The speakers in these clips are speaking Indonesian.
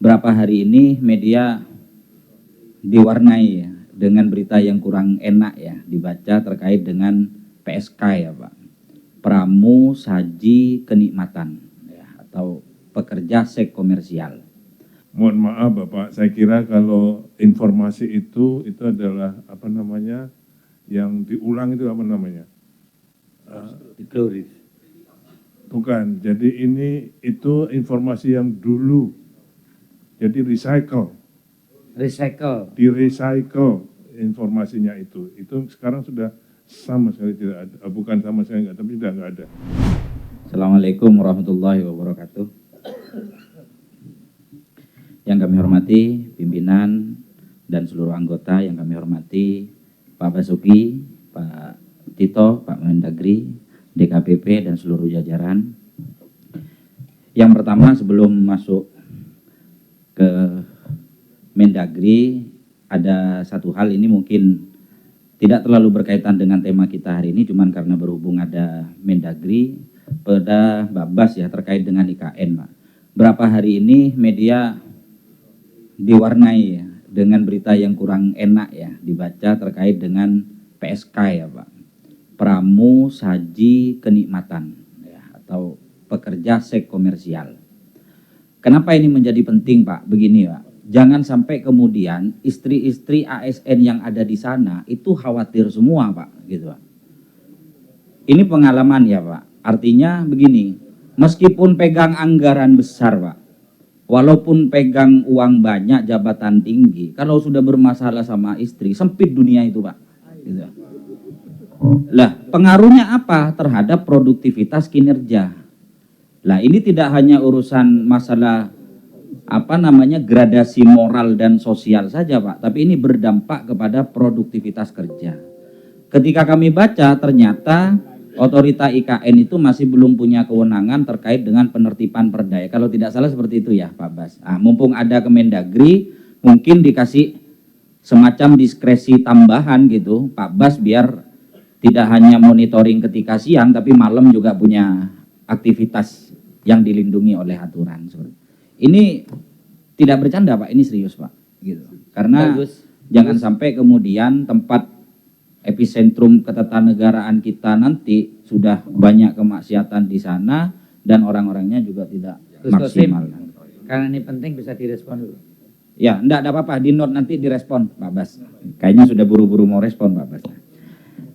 Berapa hari ini media diwarnai ya, dengan berita yang kurang enak ya dibaca terkait dengan PSK ya Pak, pramu saji kenikmatan ya, atau pekerja seks komersial. Mohon maaf Bapak, saya kira kalau informasi itu adalah apa namanya, yang diulang itu apa namanya? Dikloris. Bukan, jadi itu informasi yang dulu, jadi recycle, di-recycle informasinya itu sekarang sudah sama sekali tidak ada, bukan sama sekali enggak, tapi sudah enggak ada. Assalamualaikum warahmatullahi wabarakatuh. Yang kami hormati pimpinan dan seluruh anggota, yang kami hormati Pak Basuki, Pak Tito, Pak Mendagri, DKPP dan seluruh jajaran. Yang pertama, sebelum masuk ke Mendagri, ada satu hal, ini mungkin tidak terlalu berkaitan dengan tema kita hari ini, cuman karena berhubung ada Mendagri pada Babas ya terkait dengan IKN Pak. Berapa hari ini media diwarnai ya, dengan berita yang kurang enak ya dibaca terkait dengan PSK ya Pak, pramu saji kenikmatan ya, atau pekerja seks komersial. Kenapa ini menjadi penting Pak? Begini Pak, jangan sampai kemudian istri-istri ASN yang ada di sana itu khawatir semua Pak, gitu Pak. Ini pengalaman ya Pak, artinya begini, meskipun pegang anggaran besar Pak, walaupun pegang uang banyak, jabatan tinggi, kalau sudah bermasalah sama istri, sempit dunia itu Pak. Gitu. Lah, pengaruhnya apa terhadap produktivitas kinerja? Lah, ini tidak hanya urusan masalah gradasi moral dan sosial saja Pak, tapi ini berdampak kepada produktivitas kerja. Ketika kami baca, ternyata otorita IKN itu masih belum punya kewenangan terkait dengan penertiban perda. Kalau tidak salah seperti itu ya Pak Bas. Mumpung ada Kemendagri, mungkin dikasih semacam diskresi tambahan gitu Pak Bas, biar tidak hanya monitoring ketika siang, tapi malam juga punya aktivitas yang dilindungi oleh aturan. Ini tidak bercanda Pak, ini serius Pak. Gitu. Karena jangan sampai kemudian tempat epicentrum ketatanegaraan kita nanti sudah banyak kemaksiatan di sana dan orang-orangnya juga tidak maksimal. Karena ini penting, bisa direspon dulu. Ya, enggak ada apa-apa, di note nanti direspon Pak Bas. Kayaknya sudah buru-buru mau respon Pak Bas.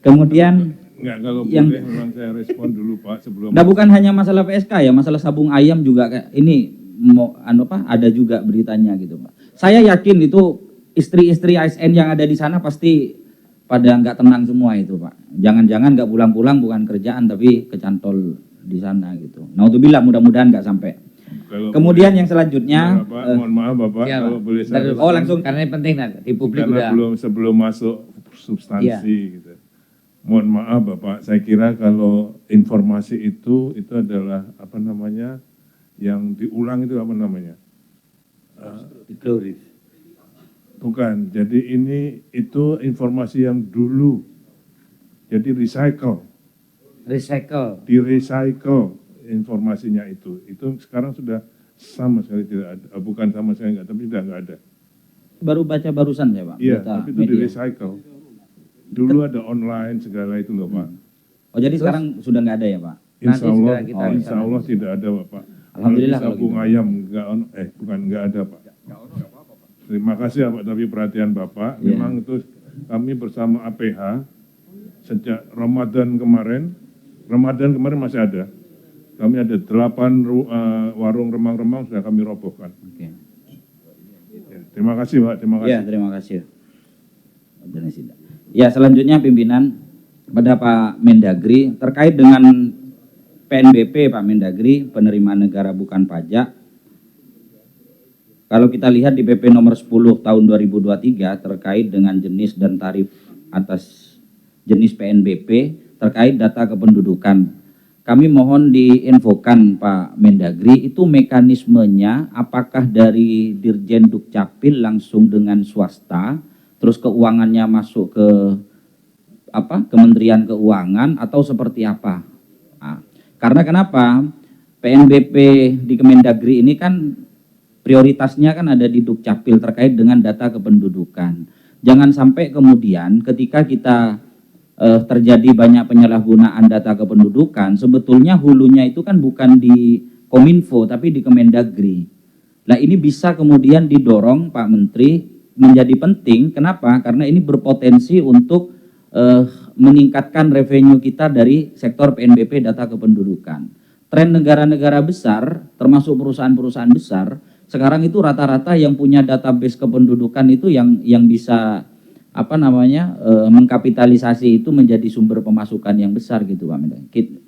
Kemudian enggak, kalau yang boleh memang saya respon dulu Pak sebelum. Nah, bukan hanya masalah PSK ya, masalah sabung ayam juga kayak ini mau ada juga beritanya gitu Pak. Saya yakin itu istri-istri ASN yang ada di sana pasti pada nggak tenang semua itu Pak. Jangan-jangan nggak pulang-pulang, bukan kerjaan tapi kecantol di sana gitu. Naudzubillah, mudah-mudahan nggak sampai. Kemudian yang selanjutnya, Bapak, mohon maaf Bapak, ya, kalau boleh saya. Oh langsung, karena ini penting di publik karena udah. sebelum masuk substansi ya. gitu. Mohon maaf Bapak, saya kira kalau informasi itu adalah apa namanya, yang diulang itu apa namanya? dikloris. Bukan, jadi itu informasi yang dulu, jadi recycle, di-recycle informasinya itu sekarang sudah sama sekali tidak ada, bukan sama sekali enggak, tapi sudah enggak ada. Baru baca barusan saya Pak. Iya, tapi itu di-recycle. Dulu ada online segala itu loh Pak. Oh jadi sekarang sudah nggak ada ya Pak? Insya Allah tidak ada Bapak. Alhamdulillah kalau sabung ayam nggak ada Pak. Terima kasih ya Pak, tapi perhatian Bapak, memang itu kami bersama APH sejak Ramadan kemarin masih ada. Kami ada 8 warung remang-remang sudah kami robohkan. Oke. Ya, terima kasih Pak, terima kasih. Ya, terima kasih. Ya, selanjutnya pimpinan pada Pak Mendagri terkait dengan PNBP Pak Mendagri, penerimaan negara bukan pajak. Kalau kita lihat di PP nomor 10 tahun 2023 terkait dengan jenis dan tarif atas jenis PNBP terkait data kependudukan. Kami mohon diinfokan Pak Mendagri, itu mekanismenya apakah dari Dirjen Dukcapil langsung dengan swasta, terus keuangannya masuk ke Kementerian Keuangan atau seperti apa? Nah, karena kenapa? PNBP di Kemendagri ini kan prioritasnya kan ada di Dukcapil terkait dengan data kependudukan. Jangan sampai kemudian ketika kita terjadi banyak penyalahgunaan data kependudukan, sebetulnya hulunya itu kan bukan di Kominfo tapi di Kemendagri. Nah ini bisa kemudian didorong Pak Menteri menjadi penting. Kenapa? Karena ini berpotensi untuk meningkatkan revenue kita dari sektor PNBP data kependudukan. Tren negara-negara besar, termasuk perusahaan-perusahaan besar, sekarang itu rata-rata yang punya database kependudukan itu yang bisa mengkapitalisasi itu menjadi sumber pemasukan yang besar gitu Pak Menteri.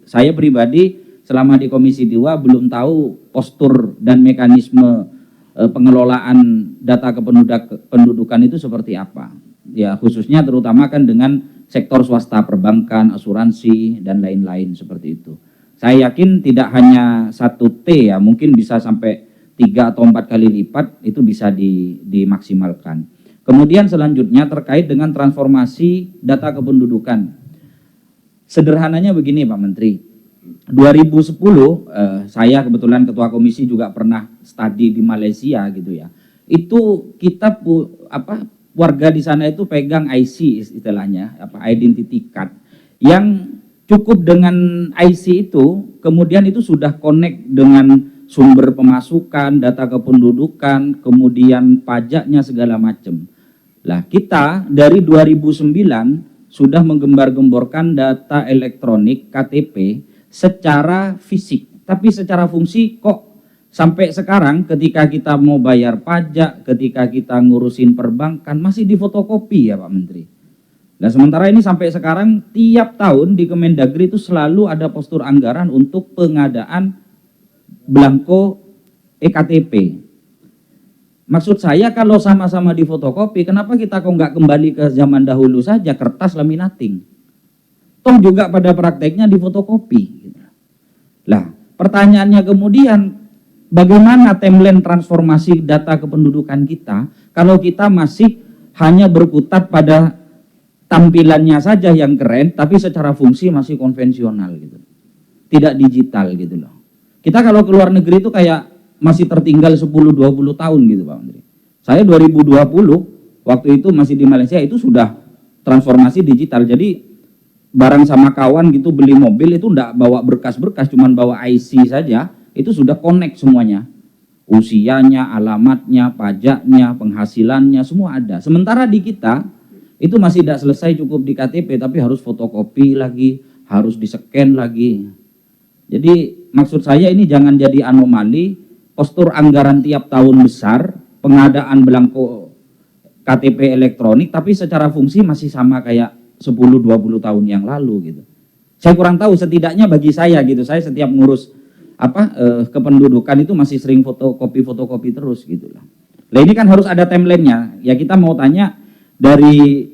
Saya pribadi selama di Komisi 2 belum tahu postur dan mekanisme pengelolaan data kependudukan itu seperti apa. Ya khususnya terutama kan dengan sektor swasta, perbankan, asuransi dan lain-lain seperti itu. Saya yakin tidak hanya 1T ya, mungkin bisa sampai 3 atau 4 kali lipat itu bisa dimaksimalkan. Kemudian selanjutnya terkait dengan transformasi data kependudukan. Sederhananya begini Pak Menteri, 2010 saya kebetulan ketua komisi juga pernah studi di Malaysia gitu ya. Itu kita warga di sana itu pegang IC istilahnya, identity card, yang cukup dengan IC itu, kemudian itu sudah connect dengan sumber pemasukan, data kependudukan, kemudian pajaknya segala macam. Lah kita dari 2009 sudah menggembar-gemborkan data elektronik KTP secara fisik, tapi secara fungsi kok sampai sekarang ketika kita mau bayar pajak, ketika kita ngurusin perbankan masih difotokopi ya Pak Menteri. Nah sementara ini sampai sekarang tiap tahun di Kemendagri itu selalu ada postur anggaran untuk pengadaan belangko EKTP. Maksud saya kalau sama-sama difotokopi, kenapa kita kok nggak kembali ke zaman dahulu saja kertas laminating? Toh juga pada prakteknya difotokopi. Lah pertanyaannya kemudian, bagaimana timeline transformasi data kependudukan kita kalau kita masih hanya berkutat pada tampilannya saja yang keren tapi secara fungsi masih konvensional gitu. Tidak digital gitu loh. Kita kalau ke luar negeri itu kayak masih tertinggal 10-20 tahun gitu Pak Menteri. Saya 2020 waktu itu masih di Malaysia itu sudah transformasi digital. Jadi barang sama kawan gitu beli mobil itu enggak bawa berkas-berkas, cuman bawa IC saja. Itu sudah connect semuanya, usianya, alamatnya, pajaknya, penghasilannya, semua ada. Sementara di kita itu masih tidak selesai cukup di KTP, tapi harus fotokopi lagi, harus di-scan lagi. Jadi maksud saya ini jangan jadi anomali, postur anggaran tiap tahun besar, pengadaan belangko KTP elektronik, tapi secara fungsi masih sama kayak 10-20 tahun yang lalu gitu. Saya kurang tahu, setidaknya bagi saya gitu, saya setiap ngurus kependudukan itu masih sering fotokopi terus gitu lah. Nah ini kan harus ada timelinenya. Ya kita mau tanya dari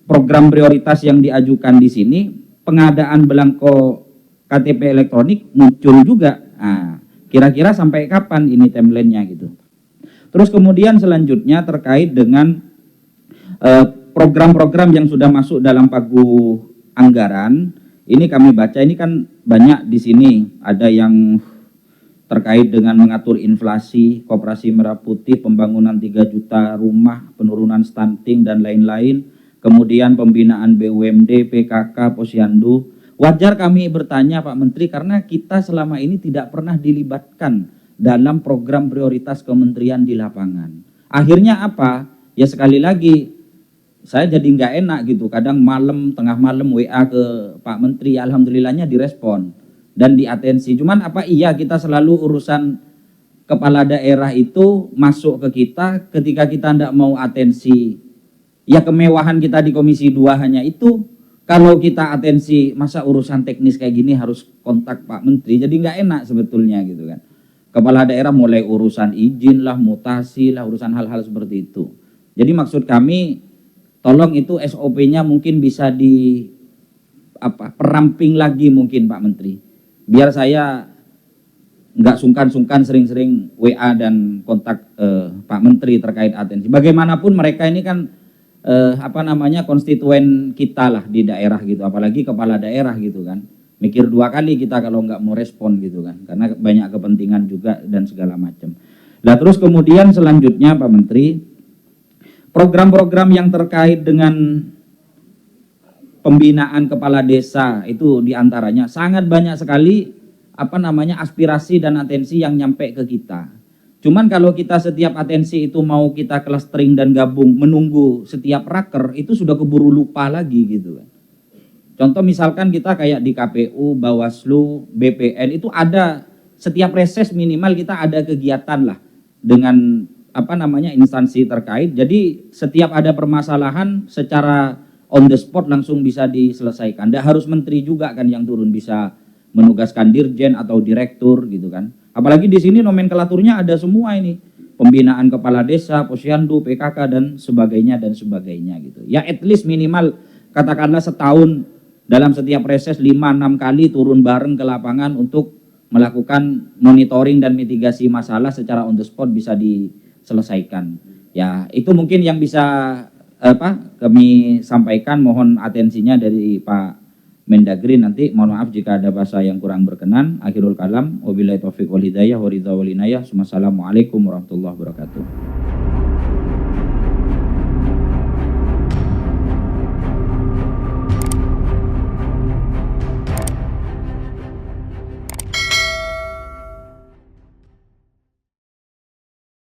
program prioritas yang diajukan di sini, pengadaan belangko KTP elektronik muncul juga. Nah, kira-kira sampai kapan ini timelinenya gitu. Terus kemudian selanjutnya terkait dengan program-program yang sudah masuk dalam pagu anggaran. Ini kami baca ini kan banyak di sini, ada yang terkait dengan mengatur inflasi, Koperasi Merah Putih, pembangunan 3 juta rumah, penurunan stunting dan lain-lain, kemudian pembinaan BUMD, PKK, Posyandu. Wajar kami bertanya Pak Menteri karena kita selama ini tidak pernah dilibatkan dalam program prioritas kementerian di lapangan. Akhirnya apa? Ya sekali lagi saya jadi nggak enak gitu, kadang malam, tengah malam WA ke Pak Menteri, alhamdulillahnya direspon dan diatensi. Cuman apa iya kita selalu urusan kepala daerah itu masuk ke kita ketika kita tidak mau atensi. Ya kemewahan kita di Komisi 2 hanya itu. Kalau kita atensi masa urusan teknis kayak gini harus kontak Pak Menteri, jadi nggak enak sebetulnya gitu kan. Kepala daerah mulai urusan izin lah, mutasi lah, urusan hal-hal seperti itu. Jadi maksud kami tolong itu SOP-nya mungkin bisa peramping lagi mungkin Pak Menteri. Biar saya nggak sungkan-sungkan sering-sering WA dan kontak Pak Menteri terkait atensi. Bagaimanapun mereka ini kan konstituen kita lah di daerah gitu, apalagi kepala daerah gitu kan. Mikir 2 kali kita kalau nggak mau respon gitu kan, karena banyak kepentingan juga dan segala macam. Nah, terus kemudian selanjutnya Pak Menteri, program-program yang terkait dengan pembinaan kepala desa itu diantaranya sangat banyak sekali aspirasi dan atensi yang nyampe ke kita. Cuman kalau kita setiap atensi itu mau kita clustering dan gabung menunggu setiap raker itu sudah keburu lupa lagi gitu kan. Contoh misalkan kita kayak di KPU, Bawaslu, BPN itu ada setiap reses minimal kita ada kegiatan lah dengan instansi terkait. Jadi setiap ada permasalahan secara on the spot langsung bisa diselesaikan. Tidak harus menteri juga kan yang turun, bisa menugaskan dirjen atau direktur gitu kan. Apalagi di sini nomenklaturnya ada semua ini. Pembinaan kepala desa, posyandu, PKK dan sebagainya gitu. Ya at least minimal katakanlah setahun dalam setiap reses 5-6 kali turun bareng ke lapangan untuk melakukan monitoring dan mitigasi masalah secara on the spot bisa diselesaikan. Ya, itu mungkin yang bisa kami sampaikan. Mohon atensinya dari Pak Mendagri nanti. Mohon maaf jika ada bahasa yang kurang berkenan. Akhirul kalam, wabillahi taufiq wal hidayah wa ridha wal inayah. Wassalamualaikum warahmatullahi wabarakatuh.